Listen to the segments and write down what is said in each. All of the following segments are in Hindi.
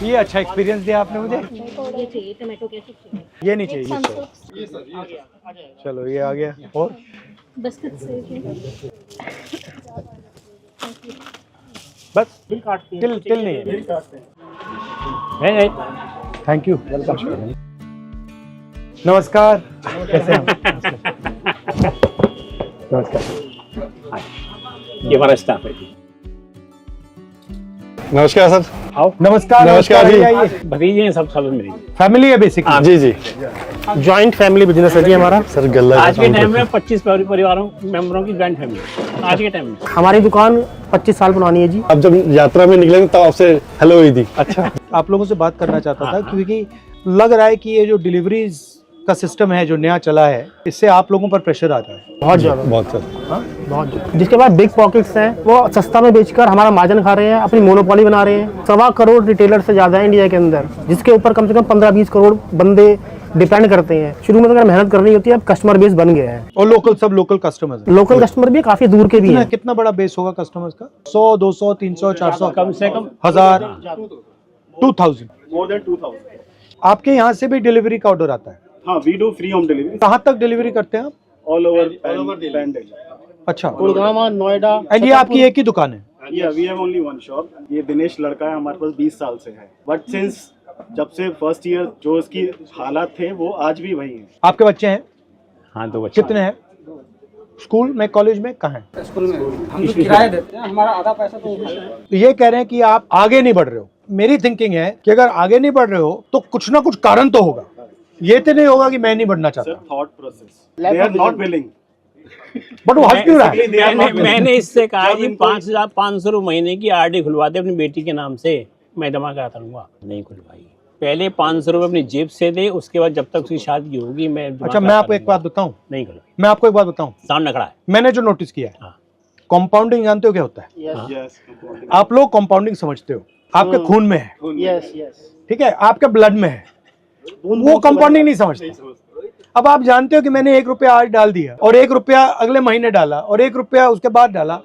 ये अच्छा एक्सपीरियंस दिया आपने मुझे। ये चाहिए टमाटो कैसे? ये नहीं चाहिए, ये चलो ये आ गया। और बिस्किट से बस बिल काटते हैं, तिल नहीं है। बिल काटते हैं। नहीं, थैंक यू, वेलकम। नमस्कार, कैसे हैं? नमस्कार। ये हमारा स्टाफ है। नमस्कार सर। आओ। नमस्कार। नमस्कार जी। आइए। भतीजे हैं सब मेरी। फैमिली है बेसिकली। जी जी। जॉइंट फैमिली बिजनेस है जी हमारा। सर गल्ला आज के टाइम में 25 परिवारों मेंबरों की जॉइंट फैमिली आज के टाइम में। हमारी दुकान 25 साल पुरानी है जी। अब जब यात्रा में निकले तब आपसे हेलो हुई थी। अच्छा, आप लोगों से बात करना चाहता था क्योंकि लग रहा है कि ये जो डिलीवरीज का सिस्टम है जो नया चला है, इससे आप लोगों पर प्रेशर आता है। बहुत ज्यादा, बहुत सर, बहुत ज्यादा। जिसके बाद बिग पॉकेट्स हैं, वो सस्ता में बेचकर हमारा मार्जिन खा रहे हैं, अपनी मोनोपोली बना रहे हैं। 1.25 करोड़ रिटेलर से ज्यादा है इंडिया के अंदर, जिसके ऊपर कम से कम 15-20 करोड़ बंदे डिपेंड करते हैं। शुरू में तो अगर मेहनत करनी होती है, अब कस्टमर बेस बन गया है। और सब लोकल कस्टमर्स हैं। लोकल कस्टमर भी काफी दूर के भी हैं। कितना बड़ा बेस होगा कस्टमर्स का? 100, 200, 300, 400, कम से कम 1000, 2000। More than 2000। आपके यहाँ से भी डिलीवरी का ऑर्डर आता है? हाँ, we do free home delivery. कहाँ तक डिलीवरी करते हैं आप? All over Delhi. अच्छा, गुड़गांव, नोएडा। एंड ये आपकी एक ही दुकान है? Yeah, we have only one shop. ये दिनेश लड़का है, हमारे पास 20 साल से है। बट सिंस जब से फर्स्ट ईयर जो उसकी हालात थे वो आज भी वही है। आपके बच्चे हैं? हाँ, 2 बच्चे। कितने हैं? स्कूल में, कॉलेज में, कहाँ हैं? स्कूल में हम तो किराया देते हैं, हमारा आधा पैसा तो तो ये कह रहे हैं कि आप आगे नहीं बढ़ रहे हो। मेरी थिंकिंग है कि अगर आगे नहीं बढ़ रहे हो तो कुछ ना कुछ कारण तो होगा। ये तो नहीं होगा कि मैं नहीं बढ़ना चाहता। Sir, thought process. They are not willing. But वो हंस क्यों रहा है? मैंने इससे कहा कि 5,500 रुपये महीने की आरडी खुलवा दे अपनी बेटी के नाम से, मैं जमा कराता रहूंगा। नहीं खुलवाई। पहले 500 रुपये अपनी जेब से दे, उसके बाद जब तक उसकी शादी होगी मैं। अच्छा, मैं आपको एक बात बताऊं? नहीं खुलवाई। मैं आपको एक बात बताऊं, सामने खड़ा है। मैंने जो नोटिस किया है, कंपाउंडिंग जानते हो क्या होता है? Yes. आप लोग कंपाउंडिंग समझते हो, आपके खून में है, यस यस। ठीक है, आपके ब्लड में है, वो कंपाउंडिंग नहीं समझते। अब आप जानते हो कि मैंने 1 रुपया आज डाल दिया और 1 रुपया अगले महीने डाला और 1 रुपया उसके बाद डाला,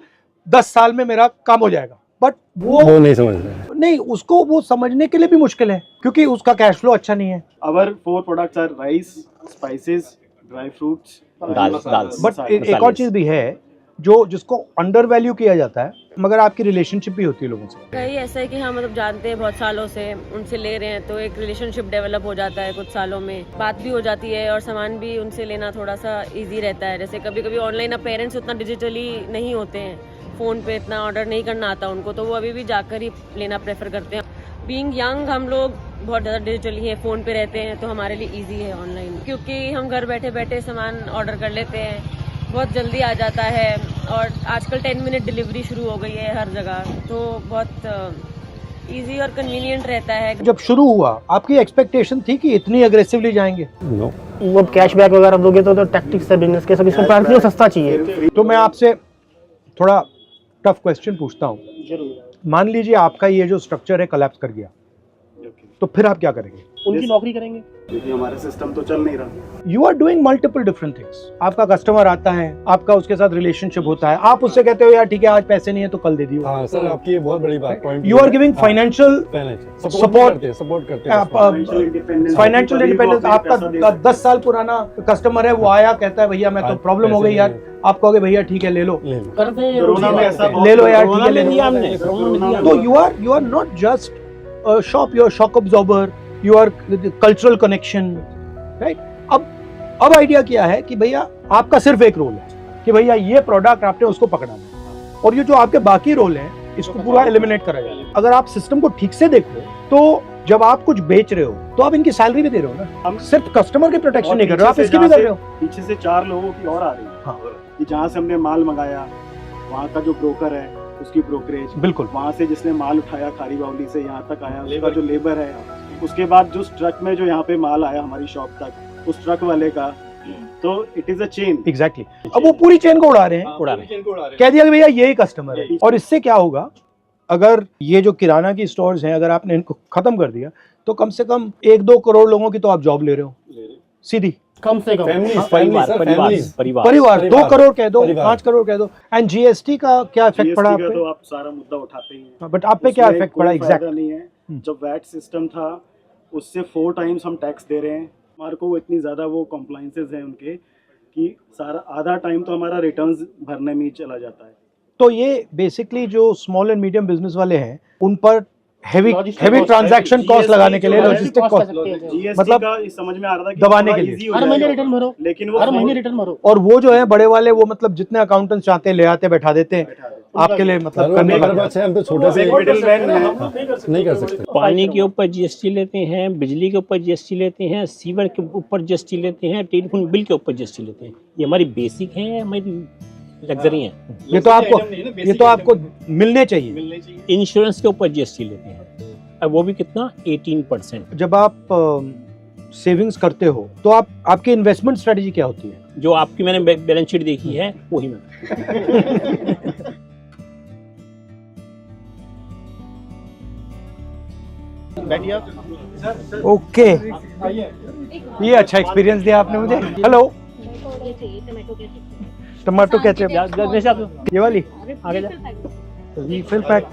10 साल में मेरा काम हो जाएगा। बट वो नहीं समझ रहे। नहीं, उसको वो समझने के लिए भी मुश्किल है क्योंकि उसका कैश फ्लो अच्छा नहीं है। Our 4 products are rice, spices, dry fruits, dal. But एक और चीज भी है जिसको अंडर वैल्यू किया जाता है, मगर आपकी रिलेशनशिप भी होती है लोगों से। कहीं ऐसा है कि हाँ, मतलब जानते हैं बहुत सालों से, उनसे ले रहे हैं तो एक रिलेशनशिप डेवलप हो जाता है। कुछ सालों में बात भी हो जाती है और सामान भी उनसे लेना थोड़ा सा इजी रहता है। जैसे कभी कभी ऑनलाइन, अब पेरेंट्स उतना डिजिटली नहीं होते हैं, फ़ोन पे इतना ऑर्डर नहीं करना आता उनको, तो वो अभी भी जाकर ही लेना प्रेफर करते हैं। बीइंग यंग हम लोग बहुत ज़्यादा डिजिटली हैं, फ़ोन पे रहते हैं, तो हमारे लिए ईजी है ऑनलाइन, क्योंकि हम घर बैठे बैठे सामान ऑर्डर कर लेते हैं, बहुत जल्दी आ जाता है। और आजकल 10 मिनट डिलीवरी शुरू हो गई है हर जगह, तो बहुत इजी और कन्वीनियंट रहता है। जब शुरू हुआ आपकी एक्सपेक्टेशन थी कि इतनी अग्रेसिवली जाएंगे? वो कैशबैक वगैरह दोगे तो टैक्टिक्स है बिजनेस के, सब इसमें प्राइस सस्ता चाहिए। तो मैं आपसे थोड़ा टफ क्वेश्चन पूछता हूँ। मान लीजिए आपका ये जो स्ट्रक्चर है कोलैप्स कर गया, तो फिर आप क्या करेंगे? उनकी नौकरी करेंगे, क्योंकि हमारा सिस्टम तो चल नहीं रहा। You are doing multiple different things. आपका कस्टमर आता है, आपका उसके साथ रिलेशनशिप होता है, आप उससे कहते हो यार ठीक है आज पैसे नहीं है तो कल दे दियो। हाँ सर, आपकी ये बहुत बड़ी बात point. You are giving financial support करते फाइनेंशियल इंडिपेंडेंस। आपका 10 साल पुराना कस्टमर है, वो आया कहता है भैया मैं तो प्रॉब्लम हो गई यार, आप कहोगे भैया ठीक है ले लो, ले लो यार ठीक है ले लो। तो you are not just shop, you are shock absorber, you are cultural connection, right? अब आइडिया क्या है कि भैया आपका सिर्फ एक रोल है कि भैया ये प्रोडक्ट आपने उसको पकड़ाना है, और ये जो आपके बाकी रोल हैं इसको पूरा एलिमिनेट करा जाए। अगर आप सिस्टम को ठीक से देखो तो जब आप कुछ बेच रहे हो तो आप इनकी सैलरी भी दे रहे हो ना, हम सिर्फ कस्टमर की प्रोटेक्शन नहीं कर रहे हो, आप इसकी भी कर रहे हो। पीछे से 4 लोगों की और आ रही है। हाँ। कि जहाँ से हमने माल मंगाया वहाँ का जो ब्रोकर है उसकी ब्रोकरेज, बिल्कुल, वहाँ से जिसने माल उठाया खारी बावली से यहाँ तक आया उसका जो लेबर है, उसके बाद जो ट्रक में जो यहाँ पे माल आया हमारी शॉप तक उस ट्रक वाले का, तो it is a chain. Exactly. अब वो पूरी चेन को उड़ा रहे हैं, कह दिया कि भैया यही कस्टमर है। और इससे क्या होगा, अगर ये जो किराना की स्टोर्स हैं अगर आपने इनको खत्म कर दिया तो कम से कम 1-2 करोड़ लोगों की तो आप जॉब ले रहे हो सीधी, कम से कम परिवार 2 करोड़ कह दो, 5 करोड़ कह दो। एंड जीएसटी का क्या इफेक्ट पड़ा आप पे? तो आप सारा मुद्दा उठाते हैं, बट आप पे क्या इफेक्ट पड़ा एग्जैक्ट? नहीं है जब वैट सिस्टम था उससे 4 टाइम्स हम टैक्स दे रहे हैं। हमारे को इतनी ज़्यादा वो कॉम्प्लाइंसेस हैं उनके कि सारा आधा टाइम तो हमारा रिटर्न्स भरने में ही चला जाता है। तो ये बेसिकली जो स्मॉल एंड मीडियम बिजनेस वाले हैं उन पर हेवी ट्रांजैक्शन कॉस्ट लगाने के लिए लॉजिस्टिक कॉस्ट मतलब का समझ में आ रहा था कि दबाने के लिए हर महीने रिटर्न भरो, लेकिन वो हर महीने रिटर्न भरो। और वो जो है बड़े वाले वो मतलब जितने अकाउंटेंट्स चाहते हैं ले आते बैठा देते हैं आपके लिए मतलब करने लग जाते हैं। हम तो छोटे से मिडिलमैन है, नहीं कर सकते। पानी के ऊपर जीएसटी लेते हैं, बिजली के ऊपर जीएसटी लेते हैं, सीवर के ऊपर जीएसटी लेते हैं, टेलीफोन बिल के ऊपर जीएसटी लेते हैं। ये हमारी बेसिक है, हमारी लग्जरी है। ये तो आपको मिलने चाहिए। इंश्योरेंस के ऊपर जीएसटी लेते हैं, अब वो भी कितना 18%। जब आप सेविंग्स करते हो तो आपकी इन्वेस्टमेंट स्ट्रेटजी क्या होती है? जो आपकी मैंने बैलेंस शीट देखी है वही मैं ओके, ये अच्छा एक्सपीरियंस दिया आपने मुझे। हेलो, ये चाहिए टमाटो केचप। टमाटो केचप ये वाली आगे जा। रीफिल पैक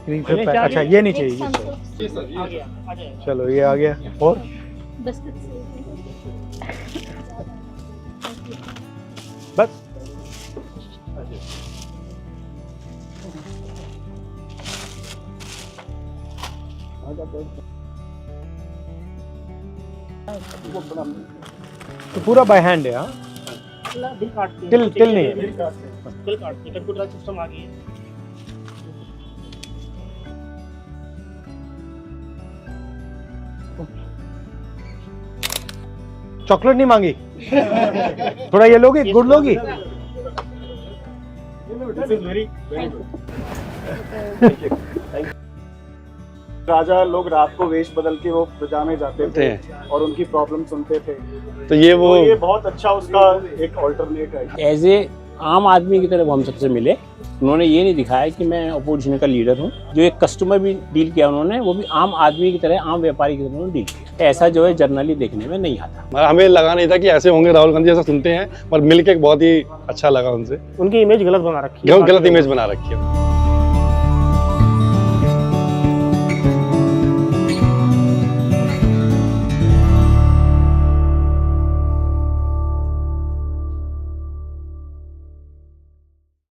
अच्छा ये नहीं चाहिए, ये चाहिए। चलो ये आ गया। और बिस्किट सेव। बस तो पूरा बाय हैंड है। हाँ, तिल नहीं है। कंप्यूटर सिस्टम आ गई है। चॉकलेट नहीं मांगी? थोड़ा ये लोगी, गुड़ लोगी? राजा लोग रात को वेश बदल के वो प्रजा में जाते थे और उनकी प्रॉब्लम सुनते थे, तो ये वो ये बहुत अच्छा उसका एक ऑल्टरनेट है। एज ए आम आदमी की तरह वो हम सबसे मिले। उन्होंने ये नहीं दिखाया कि मैं अपोजिशन का लीडर हूँ। जो एक कस्टमर भी डील किया उन्होंने, वो भी आम आदमी की तरह, आम व्यापारी की तरह उन्होंने डील किया। ऐसा जो है जर्नली देखने में नहीं आता। हमें लगा नहीं था कि ऐसे होंगे राहुल गांधी, ऐसा सुनते हैं, पर मिलके बहुत ही अच्छा लगा उनसे। उनकी इमेज गलत बना रखी है, गलत इमेज बना रखी है।